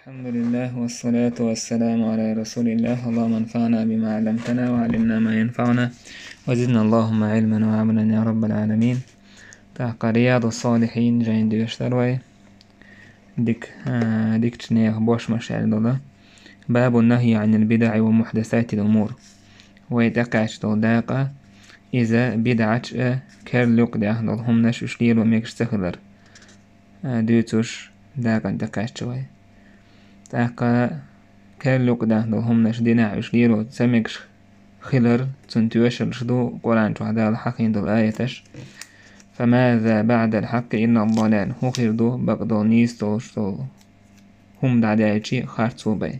الحمد لله والصلاة والسلام على رسول الله. اللهم انفعنا بما علمتنا وعلمنا ما ينفعنا وزدنا اللهم علما وعملا يا رب العالمين. تحق رياض الصالحين جاين دي اشتروي ديك تشنيخ بوش مشاعر دولا. باب النهي عن البدع ومحدثات الأمور ويتقعش داقة إذا بدعتش كرلوك ده دولهم نش اشليل وميكش تخلر ديوتوش داقة تقعش شوي تاقا كرلوك ده دولهم نش دينا اشليل وتسميكش خلر تنتوش الشدو قرآن تحدى الحقين دول آيتش. فماذا بعد الحق إلا الضلال هو خيردو بقدو نيستو شتو هم دعدايتشي خارتسو بي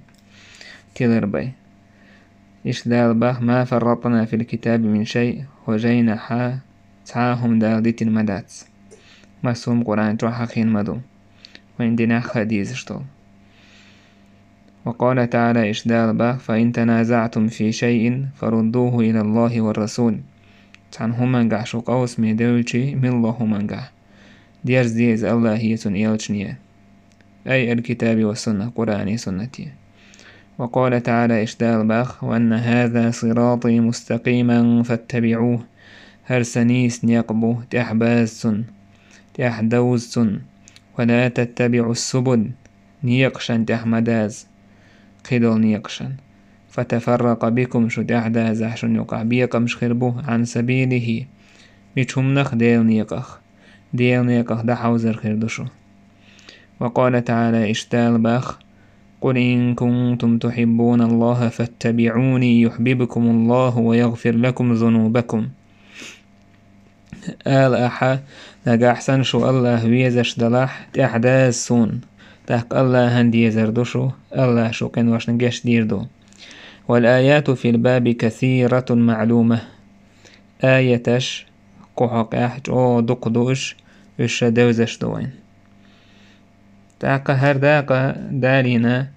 كيلر بي إيش دال بخ ما فرطنا في الكتاب من شيء وجينا حا تعاهم دال ديت المدات مسوم قرآن تو حقين مدو وعندنا خديز شتو. وقال تعالى إيش دال بخ فإن تنازعتم في شيء فردوه إلى الله والرسول تان همانجح شو قوس ميدولشي من الله همانجح ديرز ديز الله هي تنيالشنية أي الكتاب والسنة قرآني سنتي. وقال تعالى إشدال باخ وأن هذا صراطي مستقيما فاتبعوه هرسنيس نيقبو تحباز سن تحدوز سن ولا تتبعوا السبل نيقشن تحمداز قدل نيقشن فتفرق بكم شو تحداز عشان يقع بيقم شخربو عن سبيله بيشهم نخ ديل نيقخ دا حوزر خيردشو. وقال تعالى إشتال باخ قل إن كنتم تحبون الله فاتبعوني يحببكم الله ويغفر لكم ذنوبكم. آل أحا لقى أحسن شو الله ويزش دلاح تحداز سون تحق الله هندي زردشو الله شو كان واش نجاش ديردو. والآيات في الباب كثيرة معلومة آيتش قحق أحج أو دقدوش إش دوزش دوين تاقا هر داقا دارينا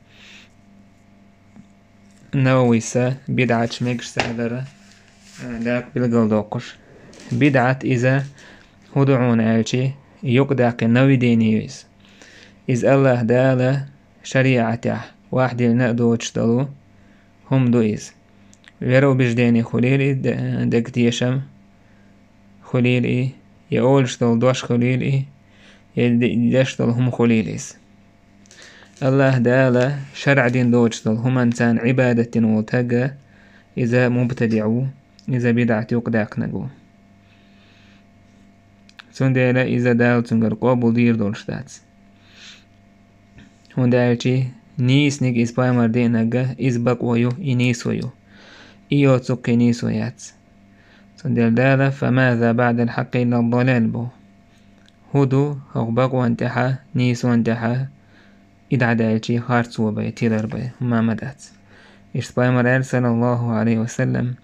نوويسا بدعة شميكش سعدرة داق بلغل دوقش بدعة إذا هدعون آلشي يقداق نوي دينيويس إذ الله دالا شريعته واحد لنقدوش دلو هم دو إذ ويرو بجديني خليلي دكتيشم خليلي يقولش دل دوش خليلي يدش دل هم خليليس الله دالا شرع دين دوش دل هم انسان عبادة وتقى إذا مبتدعوا إذا بدعت يقداق نقو سندالا إذا دال تنقر قابل دير دولش داتس هون دالشي نيس نيك إز بايمر دي نقا إز بقويو إنيس ويو إيو تسوك إنيس وياتس سندال دالا فماذا بعد الحق إلا الضلال بو هدو هغبق وانتحا نيس وانتحا إدعا دالشي خارتس وباي تيلر باي هما مدات إش بايمر أرسل الله عليه وسلم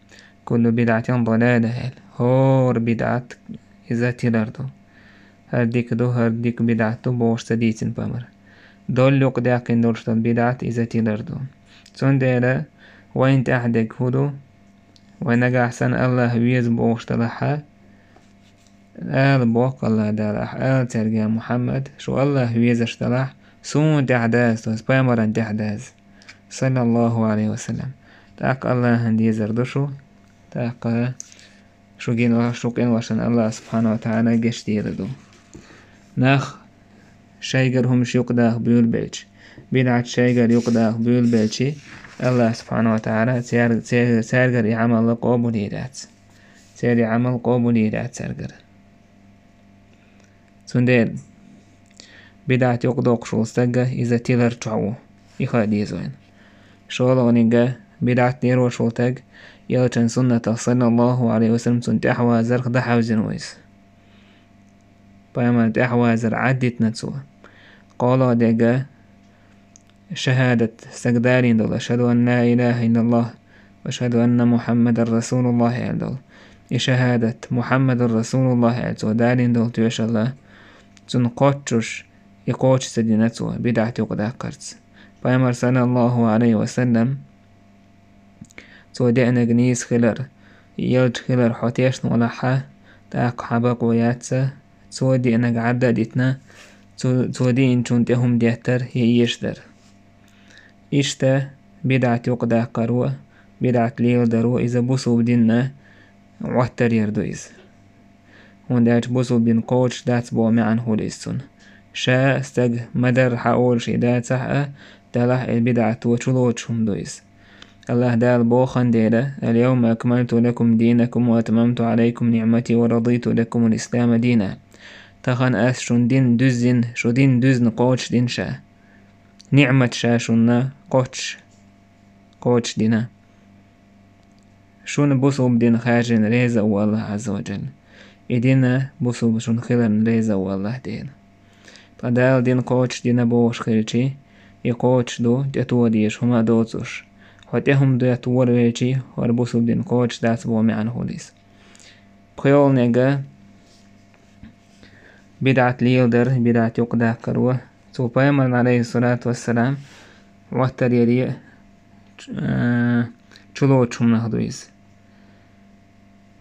كل بدعة ضلالة هور بدعة إذا تيلردو هرديك بدعة بوش سديتين بايمر دول يقداقين دولش بدعة إذا تيلردو سندالا وين تحدق هدو ونجا أحسن الله ويز بوش تلحا آل بوق الله دالح آل ترجع محمد شو الله ويزش تلح سون تحداز تو سبايمران تحداز صلى الله عليه وسلم تاق الله هندي زردشو تاق شوكين واشن الله سبحانه وتعالى جش ديردو ناخ شايقر همش يقداه بيول بيلش بدعة شايقر يقداه بيول بيلشي الله سبحانه وتعالى سيرقر يعمل قابليرات يعمل قابليرات سيرقر سنديل بدعة يقدوق شو استقى إذا تيلر تعو يخادي زوين شو لغنقى بدعة نيرو شو تق يلتن سنة صلى الله عليه وسلم سنتحوى زرق دحو زنويس بايما تحوى زر عدت نتسوه قال دقى شهادة سقدارين دول أشهد أن لا إله إلا الله وأشهد أن محمد رسول الله عندل شهادة محمد رسول الله عندل دارين دول تيوش الله تنقوتش يقوتش سدينتو بدعة يقدا قرص بايمر صلى الله عليه وسلم تو دعنا جنيس خلر يلج خلر حوتيش نولحا تاق حبق وياتسا تو دعنا عددتنا تو دين تنتهم ديتر هي يشدر إشتا بدعة يقدع قروة بدعة ليل درو إذا بوسو بدينا واتر يردويز ونداج بوسو بين قوش دات بو معن هوليستون شا استج مدر حاول شي دات صحة تلاح البدعة وشلوتشهم دويز الله دال بوخن ديلا اليوم أكملت لكم دينكم وأتممت عليكم نعمتي ورضيت لكم الإسلام دينا تخن أس شون دين دزن شو دين دزن قوش دين شا نعمة شا شونا قوش دينا شون بوصو بدين خارجين ريزا والله عز وجل إدينا بوصو بشون خلن ريزا والله دين فدال دين قوش دينا بوش خلشي يقوش دو جتو ديش هما دوتوش وتهم دو يتور ويشي وربوسو بدين قوش داس بو معن هوليس بخيول نيجا بدعة ليلدر بدعة يقدع كروه سو بايمر عليه الصلاة والسلام واتر يري چلوچم نهدويز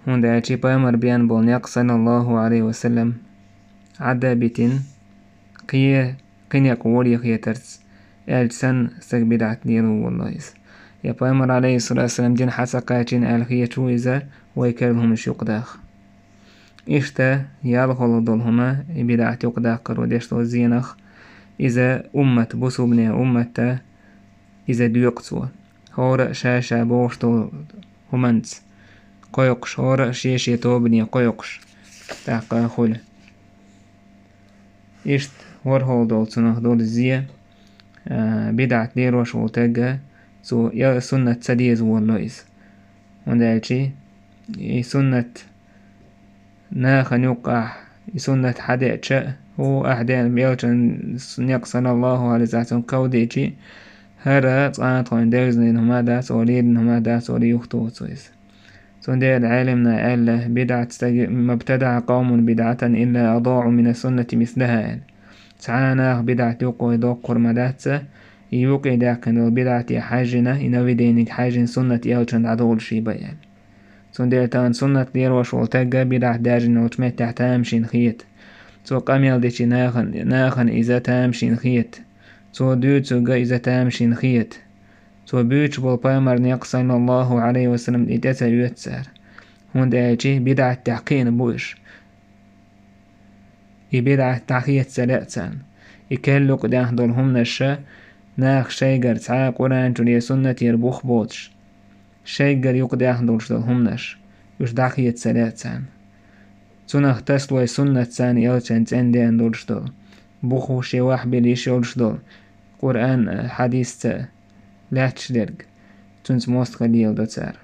هنده اچي بايمر بيان بولنيق صلى الله عليه وسلم عدا بيتين قينيق ولي خيترز السن سك بدعة ليلو والله يا بايمر عليه الصلاة والسلام دين حسقاتين الخية شويزة ويكرلهم الشيقداخ إشتا يالخل ضلهما بدعة يقداخ كرو ديشتو زينخ إذا أمة بوسو بني أمة إذا ديوقتوا هورا شاشا بوشتو همانت قيقش هورا شيشي توبني قيقش تاقا خل إشت ورهول دول سنخ دول زيه بدعة ليروش وتاقا سو يا سنة سديز واللويس وندالشي سنة ناخن يقع سنة حديث هو أحدين بيوشن يقصن الله على ذاتهم كوديشي هرا طانت وين ديرزن هما داس وليد هما داس ولي يختو سويس سندير عالمنا ألا بدعة مبتدع قوم بدعة إلا أضاعوا من السنة مثلها سعانا بدعة يقوي دوق قرمداتسا يوقي داكن البدعة حاجنا إنوي دينك حاجن سنة يوشن عدول شي بيان سندير تان سنة لير وشولتاقا بدعة داجن وشمت تحت أمشين خيط سو قاميل ديشي ناخن إذا تامشين خيط سو دوتسوغا إذا تامشين خيط سو بيوش بالبايمر نيقصن الله عليه وسلم إتسا يوتسار هون دايشي بدعة تحقين بوش بدعة تحقية سلاتسان يكلق داخدلهم نشا ناخ شيغر تعا قرآن جولي سنة يربوخ بوتش شيغر يقداخ دلهم نش يش داخية سلاتسان سنخ تسلوي سنة سان يلچن تندين دلشدل بوخو شي واح بليش يلشدل قرآن حديث تا لاتش درگ تنس موست خليل دتسار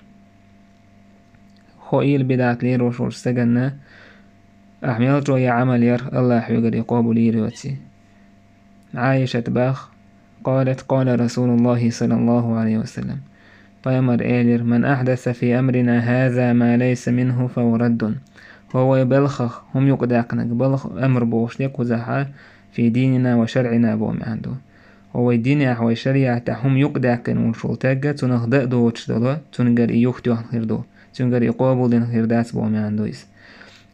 خوئيل بدعة ليروش ورستغن أحمل جوي عمل ير الله حيقر يقوب ليروتي عايشة باخ قالت قال رسول الله صلى الله عليه وسلم بايمر إيلر من أحدث في أمرنا هذا ما ليس منه فهو رد هو يبلخخ هم يقداقنك بلخ أمر بوشليق وزحا في ديننا وشرعنا بوم عنده هو الدين أحوي شريعة هم يقداقن وشولتاقة تنخدق دو وشدلو تنقر يوختو خيردو تنقر يقوبل دين خيردات بوم عنده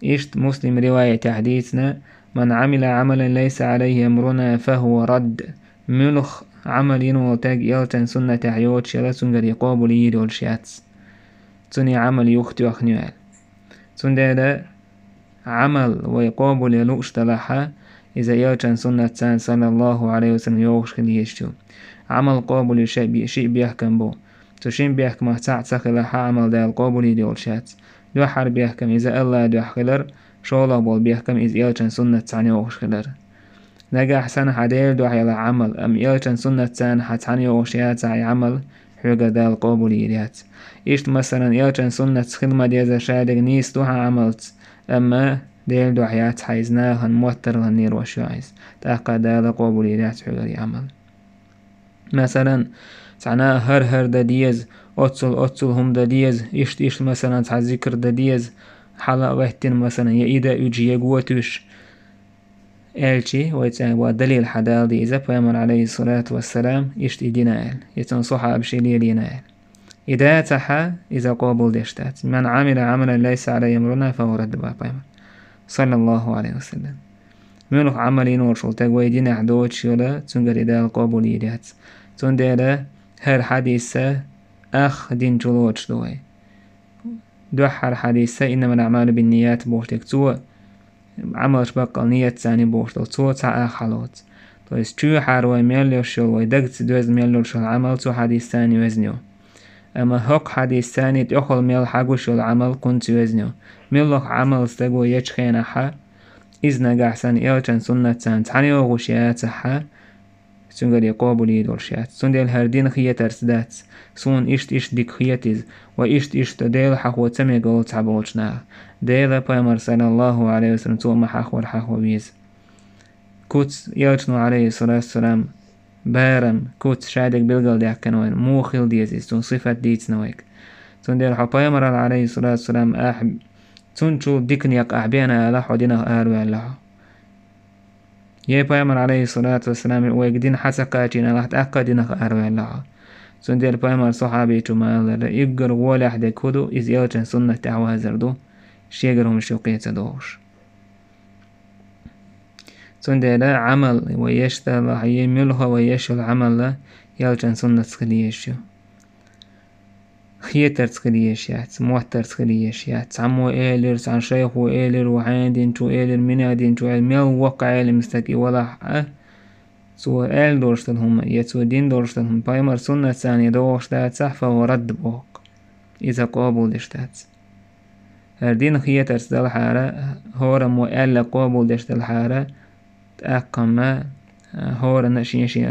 إشت مسلم رواية حديثنا من عمل عملا ليس عليه أمرنا فهو رد ملخ عمل ينوتاق يلتن سنة عيوت شلا تنقر يقوبل يدول شياتس تني عمل يوختو أخنيوال تندادا عمل ويقابل يلوش تلاحا إذا يلتن سنة سان صلى الله عليه وسلم يوش خليشتو عمل قابل شيء بيحكم بو تشين بيحكم ساعة خلاحا عمل دا القابل يدول شاتس دو حر بيحكم إذا الله دو خلر شولا بول بيحكم إذا يلتن سنة سان يوش خلر نجا حسن حديل دو حيلا عمل أم يلتن سنة سان حتان يوش ياتس عمل حوغا دا القابل يديات إشت مثلا يلتن سنة خدمة ديزا شادق نيس دوها عملت أما ديل دو حيات حيزناها موتر غنير وشعيز تاقا دا القابل يديات حوغا عمل مثلا تعنا هر دا ديز أتصل هم دا ديز إشت مثلا تع ذكر دا ديز حالا وحتين مثلا يأيدا يجي يقوتوش إلشي ويتسابوا دليل حدال دي إذا بيامر عليه الصلاة والسلام إشت إدينا إل يتنصحها بشيلي لينا إل إذا تحا إذا قابل ديشتات من عمل عملا ليس عليه أمرنا فهو رد بيامر صلى الله عليه وسلم منو عملين ورشلتك ويدين أحدوت شيولا تنقر إذا القابل يديات تندير هر حديثة أخ دين جلوش دوي دوحر حديثة إنما الأعمال بالنيات بوشتك تو عملش بقى نية ثاني بوشتك تو تا أخلوت تو استو حروي ميلو شل ويدقت دوز ميلو شل عمل تو حديث ثاني وزنيو أما هق حديث ثاني تأخل ميل حقوش العمل كنت وزنيو ميلوك عمل استقو يجخين حا إذن قحسن إيوشن سنة ثان تحني وغشيات حا سنقل يقابلي دورشات سندل هردين خيات أرسدات سون إشت ديك خياتيز وإشت ديل حقو تمي قول تعبولشنا ديل بامر صلى الله عليه وسلم توما حقو بيز كوت يوشنو عليه الصلاة والسلام بارم كوت شادك بلغل ديك كنوين موخيل ديزيز تون صفات ديت نويك سندل حبامر عليه الصلاة والسلام أحب تنشو ديكنيق أحبينا ألاحو دينا أهلو ألاحو يا بيامر عليه الصلاة والسلام ويقدين حسقاتنا لحت أقدنا أروي الله سندير بيامر صحابي تما الله يقر ولا أحد كودو إذ يلجن سنة تعوازر دو شيقرهم شوقية دوش سندير عمل ويشتغل يملها ويشل عمل يلجن سنة تخليشو خيتر تخليشيات موتر تخليشيات عمو إيلر عن شيخ وإيلر وعندين تو إيلر منادين تو علمي وقع علم مستقي ولا سو إيل دورشتهم يتسو دين دورشتهم بايمر سنة ثانية دوشتات صحفة ورد بوق إذا قابل دشتات هردين خيتر تدل حارة هورا مو إيلا قابل دشت الحارة تأقما هورا نشيشي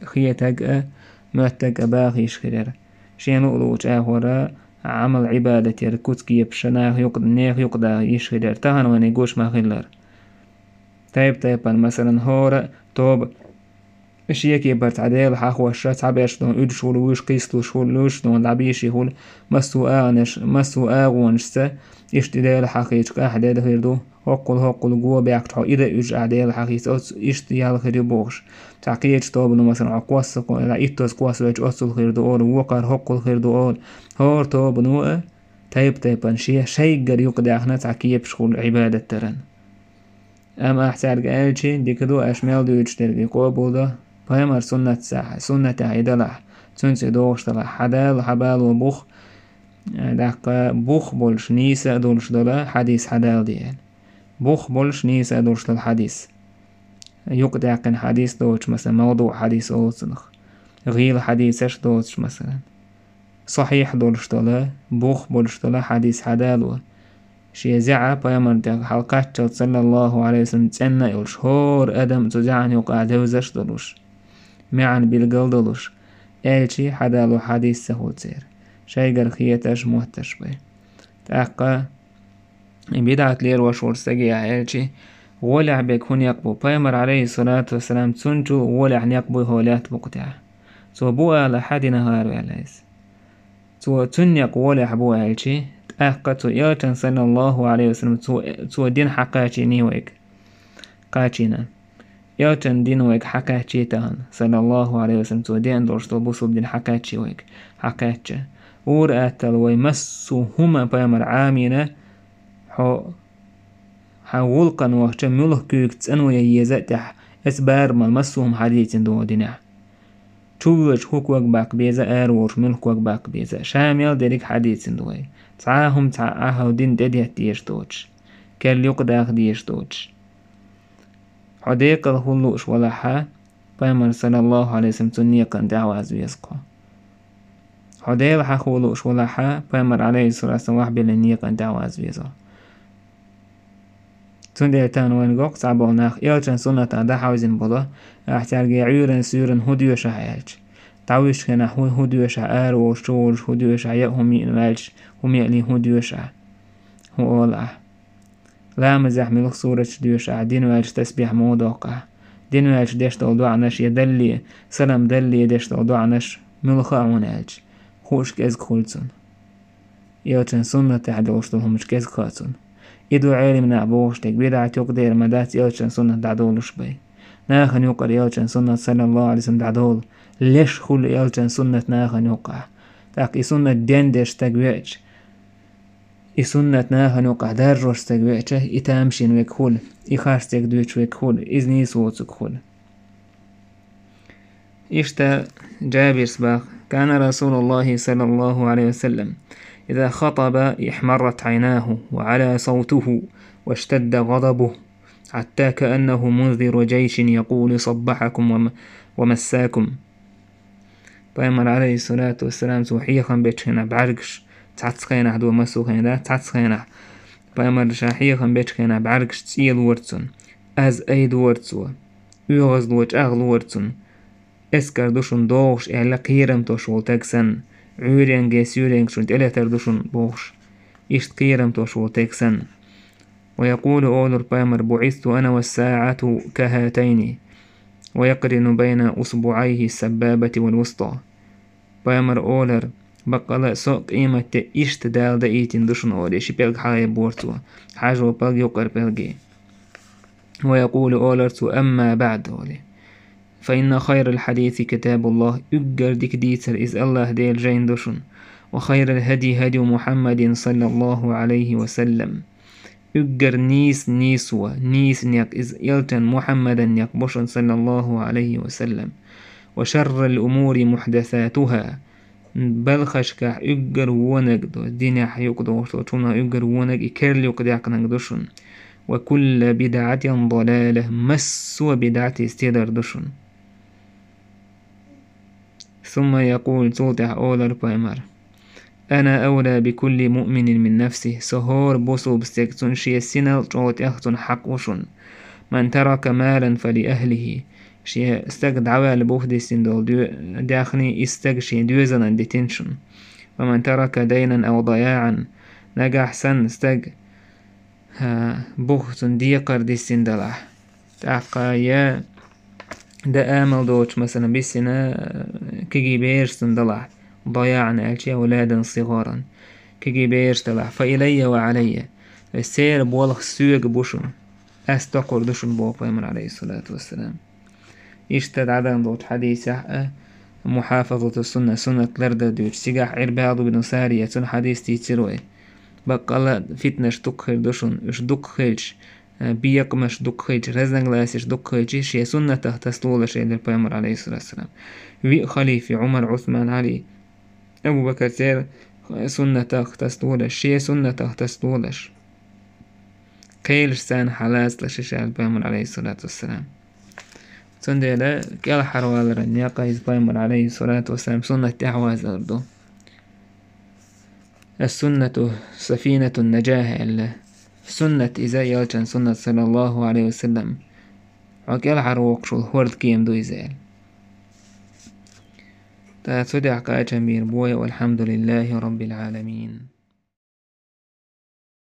خيتك متك باغيش خير شينو لوش هورا عمل عبادة يركوتكي بشناه يقدا يشخدر تهان ونيقوش ما خلر طيب مثلا هورا توب اشيكي برت عديل حاخو الشات عبيش دون ادشول ويش قيستو شولوش دون لعبيشي هول مسو اغونشتا اشتدال حقيقك احداد غيردو هقل جوا بيعكتحو إذا إج عديل حقيقة اشتيال خير بوش تعقيد توبنو مثلا عقواس لا إتوس قواس ويج أصل خير دول وقر هقل خير دول هور توبنو طيب انشيه شيء قر يقدع احنا تعقيد بشغل عبادة ترن أما أحتاج قالشي ديكدو أشمال دو يجترقي قوبودا بايمر سنة عيدلح تنسي دوش دلح حدال حبال وبوخ دقا بوخ بولش نيسا دولش دلا حديث حدال ديال بوخ بولش نيسا دولش دل حديث يقدع كان حديث دوش مثلا موضوع حديث أوصنخ غيل حديثش دوش مثلا صحيح دولش دلا بوخ بولش دلا حديث حدال شي زعا بايمر دق حلقات صلى الله عليه وسلم تسنى يلش هور أدم تزعن يقع دوزش دلوش معن بالقل دلوش ألشي حدالو حديث سهول تير شايقر خيتش موتش بي تاقا بدعت لير وشور سجيع ألشي ولع بيكون يقبو بايمر عليه الصلاة والسلام تنجو ولع يقبو هولات بقتع سو بوء لحد نهار وعليس سو تنيق ولع بو ألشي أحقت يوتن صلى الله عليه وسلم تو دين حقاتي نيويك قاتينا يوتن دين ويك حقاتي تان صلى الله عليه وسلم تو دين دورشتو بوصوب دين حقاتي ويك حقاتي ور أتل ويمسو هما بامر عامينة حولقا وقت ملوه كيك تسنو يزاتح اسبار ما مسوهم حديث دو دينه توج هوك وقباق بيزا آروش ملك وقباق بيزا شامل ديريك حديث دوي تعاهم تعاهو دين ديديه ديش دوش كال يقداق ديش دوش حديق الهلوش ولا حا بايمر صلى الله عليه وسلم تنيقا دعوة زويسقو حديق حخولوش ولا حا بايمر عليه الصلاة والسلام وحبي لنيقا دعوة زويسقو تندير تانوين قوق تعبوناخ يلجن سنة دحوزن بلا احتاج عيورن سيورن هديوش عيالج تعويش كنا هديوش عار وشولش هديوش عيا هم ينوالج هم يألي هديوش هو أولا لا مزح ملخ صورة ديوش دين والج تسبيح موضوقع دين والج ديش توضوعناش يدلي سلام دلي ديش توضوعناش ملخ عونالج خوش كيز خلصن يلجن سنة تعدوشتهم مش كيز خلصن إدو عالم نعبوش تكبير يقدر مدات يلشن سنة دعدولش بي ناخن يقر يلشن سنة صلى الله عليه وسلم دعدول ليش خل يلشن سنة ناخن يقع تاك سنة دين ديش تكبيرش سنة ناخن يقع درجش تكبيرش إتامشين ويك خل إخاش تكدوش ويك خل إذني صوتك خل إشتا جابر سباق كان رسول الله صلى الله عليه وسلم إذا خطب احمرت عيناه وعلى صوته واشتد غضبه حتى كأنه منذر جيش يقول صبحكم ومساكم. بيامر عليه الصلاة والسلام سوحية خان بيتشينا بعرقش تعتسخينا دو مسوخينا تعتسخينا بيامر شاحية خان بيتشينا بعرقش تسيل ورتسون از ايد ورتسوا يغز لوش اغل ورتسون اسكر دوشن دوغش اعلا قيرم توشول تاكسن عوريان جيسيوريان شنت الا تردوشن بوغش إشت قيرم توشول تاكسن. ويقول أولر بيامر بعثت أنا والساعة كهاتين ويقرن بين أصبعيه السبابة والوسطى. بيامر أولر بقلا سوق قيمة إشت دال دا إيتين دوشن أولي شبيلك حاجة بورتو حاجة وبلغ يقر بلغي. ويقول أولر أما بعد أولي فإن خير الحديث كتاب الله أجر ديك ديتر إذ الله ديل جين دوشن وخير الهدي هدي محمد صلى الله عليه وسلم أجر نيسوا نيس نيق إذ يلتن محمدا يقبشن صلى الله عليه وسلم. وشر الأمور محدثاتها بلخشك أجر ونق دو دينيا حيوكدو وشونا أجر ونق إكرل يقدعقنا دوشن وكل بدعة ضلالة مسوا بدعة استدر دوشن. ثم يقول توتح أولر بايمر أنا أولى بكل مؤمن من نفسه سهور بوسو بستكتون شي السنة توت أختن حق وشن من ترك مالا فلأهله شي استق دعوة لبوخ دي سندول داخني استق شي دوزنا ديتنشن. ومن ترك دينا أو ضياعا نجح سن استق بوختن ديقر دي سندلح تعقايا دا آمل دوش مثلا بسنا كيجي بيرش تندلع ضياعنا ألشي أولادا صغارا كيجي بيرش تلع فإلي وعلي السير بولخ سوق بوشن أستقر دوشن بوقا من عليه الصلاة والسلام. يشتد عدم دوش حديث محافظة السنة سنة لردة دوش سيقاح عرباض بن سارية سن حديث تيتروي بقى فتنش دقخل دوشن اش دقخلش بيقمش دقخيج رزنگ لاسش دقخيج شي سنة تسلول شي للبيامر عليه الصلاة والسلام. في خليفة عمر عثمان علي أبو بكر سير سنة تسلولش شي سنة تسلولش قيلش سان حلاس لشي البيامر عليه الصلاة والسلام. سندلا كيال حروال رنياقا البيامر عليه الصلاة والسلام سنة تعواز أردو السنة سفينة النجاة إلا سنة إزاي يالجن سنة صلى الله عليه وسلم وكيل حروق شو هورد كيم دو إزاي تا تدع قاية مير بوي والحمد لله رب العالمين.